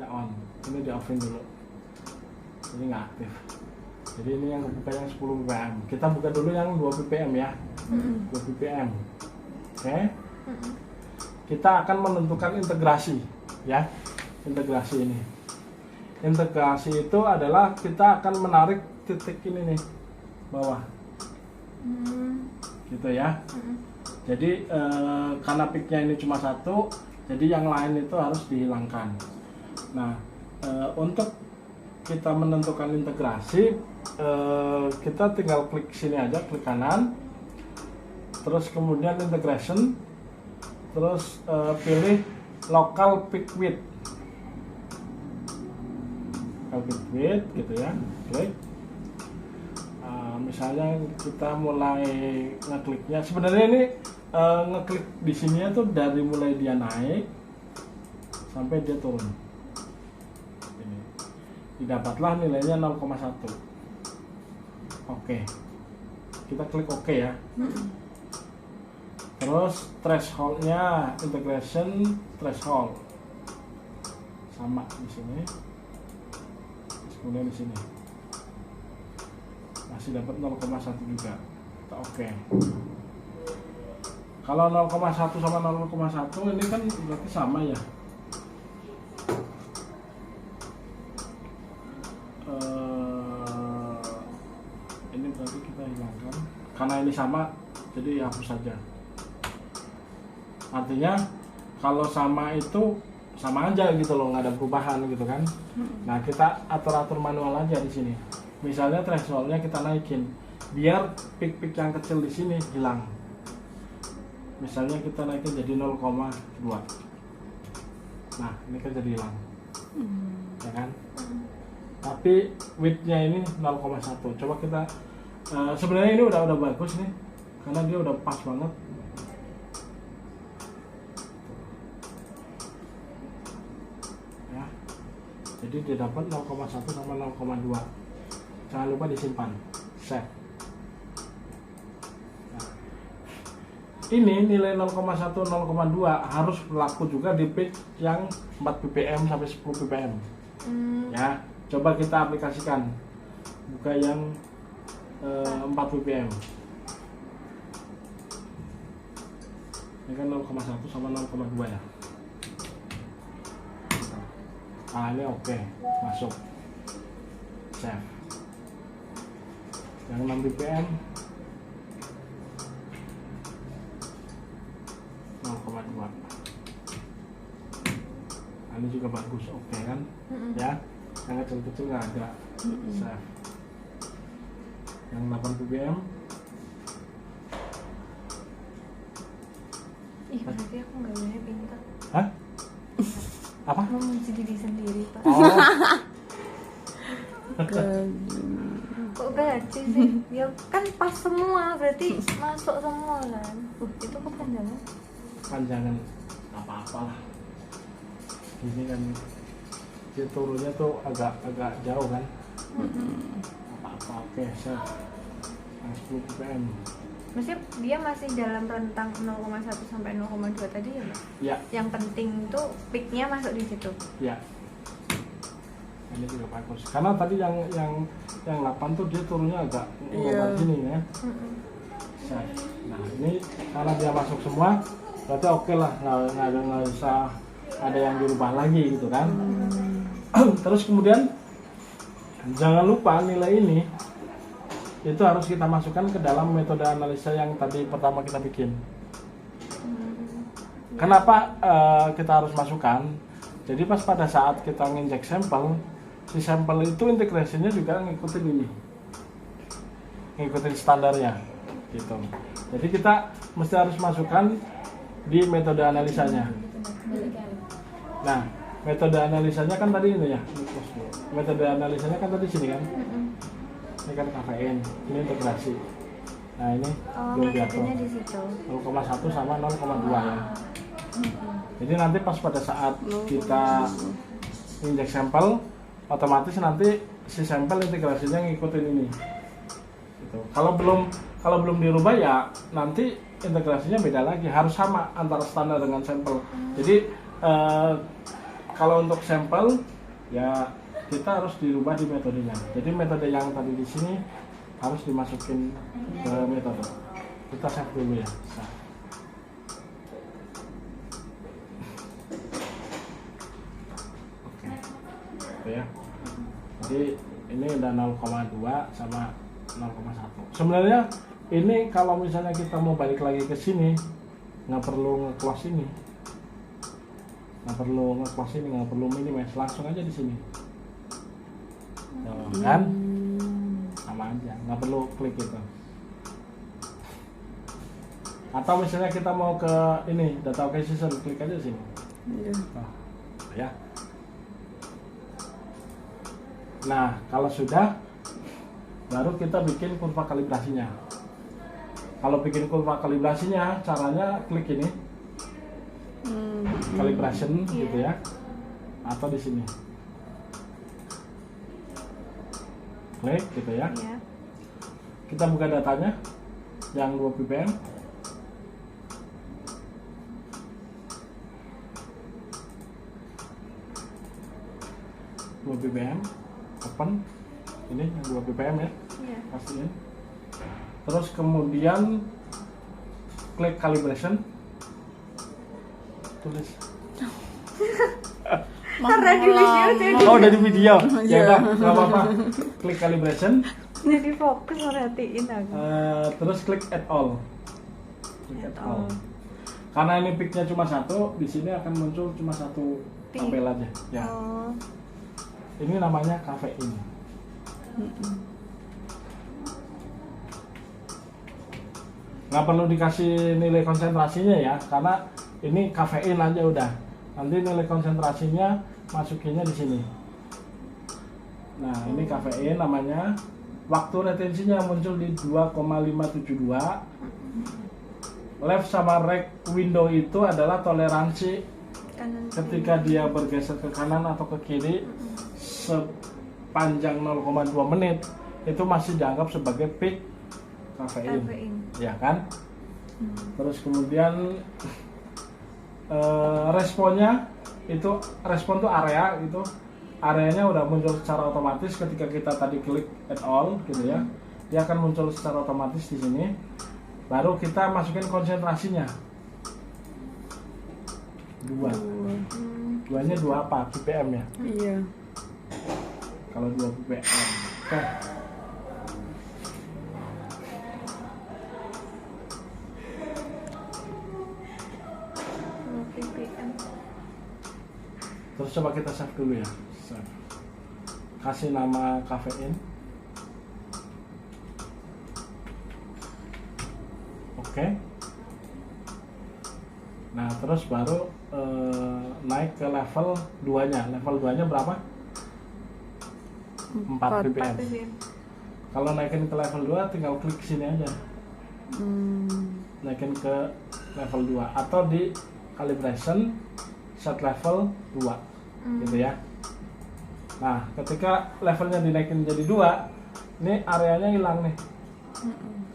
tidak on. Ini di offin dulu, ini nggak aktif. Jadi ini yang kebuka yang 10 ppm. Kita buka dulu yang 2 ppm ya. 2 ppm. Oke. Kita akan menentukan integrasi ya. Integrasi ini. Integrasi itu adalah kita akan menarik titik ini nih bawah. Gitu ya. Jadi karena peaknya ini cuma satu, jadi yang lain itu harus dihilangkan. Nah, untuk kita menentukan integrasi, kita tinggal klik sini aja, klik kanan, terus kemudian integration, terus pilih local peak width, local peak width gitu ya, klik. Misalnya kita mulai ngekliknya, sebenarnya ini ngeklik di sini tuh dari mulai dia naik sampai dia turun. Ini didapatlah nilainya 0,1. Oke, kita klik OK ya. Terus thresholdnya, integration threshold sama di sini, kemudian di sini masih dapat 0,1 juga. Kita oke. Kalau 0,1 sama 0,1 ini kan berarti sama ya. Ini berarti kita hilangkan karena ini sama, jadi hapus saja. Artinya kalau sama itu sama aja gitu loh, nggak ada perubahan gitu kan. Nah, kita atur manual aja di sini. Misalnya thresholdnya kita naikin biar peak-peak yang kecil di sini hilang. Misalnya kita naikin jadi 0,2. Nah, ini kan jadi hilang. Ya kan? Tapi width-nya ini 0,1. Coba kita sebenarnya ini udah bagus nih. Karena dia udah pas banget. Ya. Jadi dia dapat 0,1 sama 0,2. Jangan lupa disimpan, save. Nah, ini nilai 0,1, 0,2 harus berlaku juga di peak yang 4 ppm sampai 10 ppm. Ya, coba kita aplikasikan. Buka yang 4 ppm. Ini kan 0,1 sama 0,2 ya. Nah, ini oke, masuk, save. Yang 6 ppm 0,2. Ini juga bagus, oke kan? Ya, yang kecil-kecil nggak ada. Save. Yang 8 ppm. Ih, berarti aku nggak boleh pintar. Hah? Apa? Aku memuji diri sendiri, Pak. Oh. Kok gaji sih? Ya kan pas semua, berarti masuk semua kan. Itu kepanjangan. Panjangan apa-apa lah. Ini kan dia turunnya tuh agak jauh kan. Apa-apa, oke, save. Yang 10 ppm. Maksudnya dia masih dalam rentang 0,1 sampai 0,2 tadi ya, Mbak? Ya, Yang penting tuh peaknya masuk di situ. ya. Ini juga bagus. Karena tadi yang 8 tuh dia turunnya agak gini ya. Save. Nah, ini karena dia masuk semua, berarti oke lah, nggak usah ada yang dirubah lagi gitu kan. Terus kemudian jangan lupa nilai ini itu harus kita masukkan ke dalam metode analisa yang tadi pertama kita bikin. Kenapa kita harus masukkan? Jadi pas pada saat kita nginjek sampel, si sampel itu integrasinya juga ngikutin ini, ngikutin standarnya gitu. Jadi kita mesti harus masukkan di metode analisanya. Nah, metode analisanya kan tadi ini ya. Metode analisanya kan tadi sini kan. Ini kan kafein, ini integrasi. Nah, ini belum diatur. metodenya di situ. 0,1 sama 0,2 ya. Jadi nanti pas pada saat kita injek sampel, otomatis nanti si sampel integrasinya ngikutin ini. Gitu. Kalau belum dirubah ya nanti integrasinya beda lagi, harus sama antara standar dengan sampel. Jadi kalau untuk sampel ya kita harus dirubah di metodenya. Jadi metode yang tadi di sini harus dimasukin ke metode. Kita save dulu ya. Save. Oke. Oke ya. Jadi ini udah 0,2 sama 0,1. Sebenarnya ini kalau misalnya kita mau balik lagi ke sini nggak perlu nge-close ini, nggak perlu minimize, langsung aja di sini. Tuh, kan sama aja, nggak perlu klik itu. Atau misalnya kita mau ke ini data acquisition, klik aja sini. Nah, ya. Nah, kalau sudah, baru kita bikin kurva kalibrasinya. Kalau bikin kurva kalibrasinya, caranya klik ini, calibration gitu ya, atau di sini, klik gitu ya. Kita buka datanya, yang 2 ppm. Open ini yang 2 ppm ya, pastiin. Terus kemudian klik calibration, tulis. Karena di video jadi. Oh, dari video. Ya udah, nggak apa-apa. Klik calibration. Jadi fokus merhatiin aku. Terus klik add all. Klik add all. Karena ini peaknya cuma 1, di sini akan muncul cuma 1 tabel aja. Ya. Ini namanya kafein. Nggak perlu dikasih nilai konsentrasinya ya, karena ini kafein aja udah. Nanti nilai konsentrasinya masukinnya di sini. Nah, ini kafein namanya. Waktu retensinya muncul di 2,572. Left sama right window itu adalah toleransi ketika dia bergeser ke kanan atau ke kiri sepanjang 0,2 menit itu masih dianggap sebagai peak kafein. Ya kan? Terus kemudian responnya itu, respon tuh area itu, areanya udah muncul secara otomatis ketika kita tadi klik add all gitu ya. Dia akan muncul secara otomatis di sini. Baru kita masukin konsentrasinya. 2. 2-nya 2 apa? ppm ya? Iya. Kalau 2 ppm. Oke. Terus coba kita save dulu ya. Save. Kasih nama kafein. Oke. Nah, terus baru naik ke level 2-nya. Level 2-nya berapa? 4 ppm. Kalau naikin ke level 2 tinggal klik sini aja. Naikin ke level 2 atau di calibration set level 2 gitu ya. Nah, ketika levelnya dinaikin jadi 2, ini areanya hilang nih.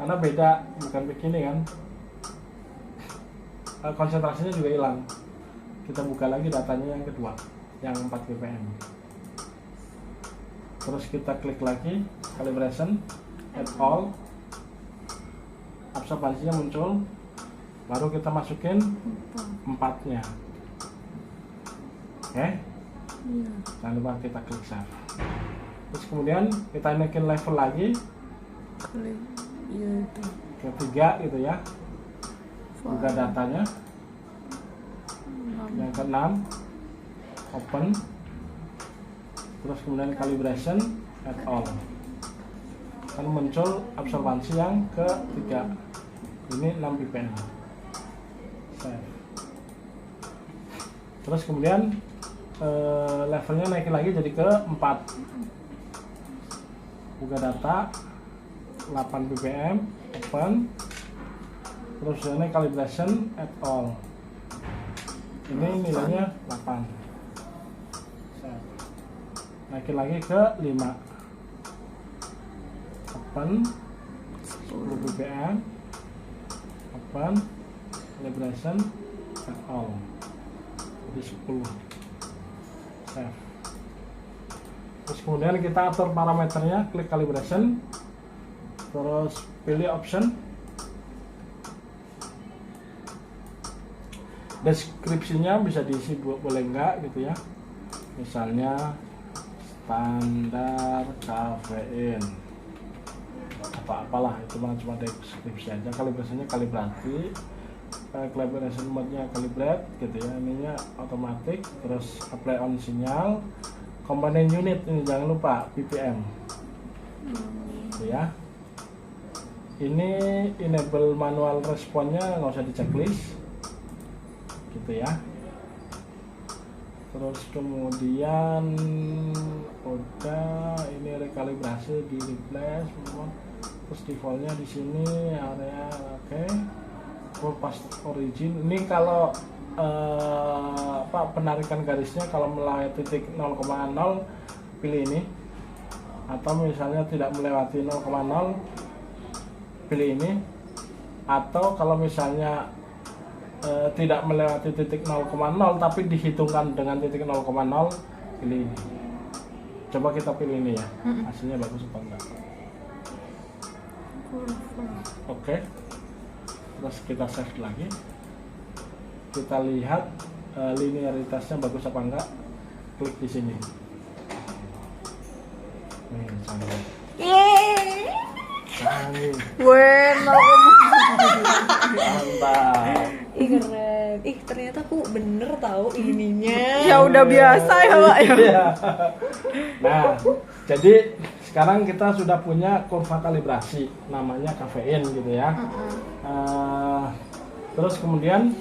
Karena beda, bukan begini kan. Konsentrasinya juga hilang. Kita buka lagi datanya yang kedua, yang 4 ppm. Terus kita klik lagi calibration, add all, absorbansinya muncul, baru kita masukin 4-nya. Oke? Jangan lupa kita klik save. Terus kemudian kita naikin level lagi, Klik, iya itu. ketiga gitu ya. Buka datanya. Yang ke-6, open. Terus kemudian calibration, add all. Kan muncul absorbansi yang ketiga. Ini 6 ppm. Save. Terus kemudian levelnya naikin lagi jadi ke 4. Buka data, 8 ppm, open. Terus ini calibration, add all. Ini nilainya 8. Save. Naikin lagi ke 5. Open, 10 ppm, open, calibration, add all. Jadi 10. save. Terus kemudian kita atur parameternya, klik calibration, terus pilih option, deskripsinya bisa diisi boleh enggak gitu ya, misalnya standar kafein apa-apalah, itu mah cuma deskripsi aja. Kalibrasinya kalibrasi, calibration mode-nya calibrate gitu ya, ininya otomatis, terus apply on sinyal, component unit ini jangan lupa ppm gitu ya. Ini enable manual responnya nggak usah di checklist gitu ya. Terus kemudian udah ini rekalibrasi di replace, terus defaultnya di sini area oke. Full path origin ini kalau penarikan garisnya kalau melewati titik 0,0 pilih ini, atau misalnya tidak melewati 0,0 pilih ini, atau kalau misalnya tidak melewati titik 0,0 tapi dihitungkan dengan titik 0,0 pilih ini. Coba kita pilih ini ya, hasilnya bagus apa enggak. Oke. Terus kita save lagi, kita lihat linearitasnya bagus apa enggak, klik di sini. Nih, canggih. Yeay. Canggih. Bueno. Mantap. Ih keren. Ih ternyata aku bener tahu ininya. Ya udah biasa ya Pak ya. Iya. Nah, jadi sekarang kita sudah punya kurva kalibrasi namanya kafein gitu ya. Terus kemudian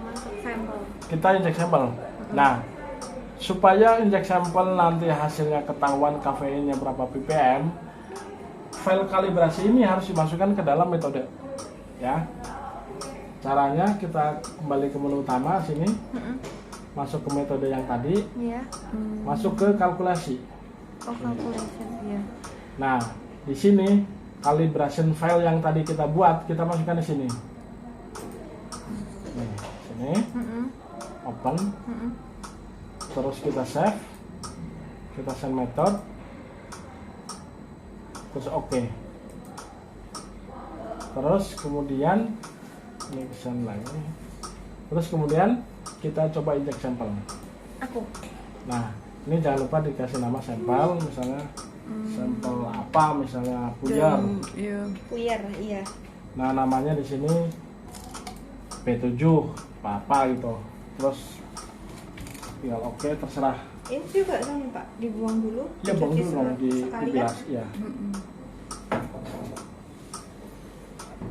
Masuk sampel. kita injek sampel. Nah, supaya injek sampel nanti hasilnya ketahuan kafeinnya berapa ppm, file kalibrasi ini harus dimasukkan ke dalam metode ya. Caranya kita kembali ke menu utama sini, masuk ke metode yang tadi, Iya. masuk ke kalkulasi. Oh calculation. Iya. Nah, di sini calibration file yang tadi kita buat kita masukkan di sini. Nih, sini, open, terus kita save, kita send method, terus oke. Terus kemudian ini send lagi. Terus kemudian kita coba injek sampel. Aku. Nah, ini jangan lupa dikasih nama sampel, misalnya sampel apa, misalnya puyer. Iya. Puyer. Iya. Nah, namanya di sini B7 apa gitu. Terus tinggal oke, terserah. Ini juga sama Pak, dibuang dulu. Ya buang dulu dong sekalian. dibilas ya.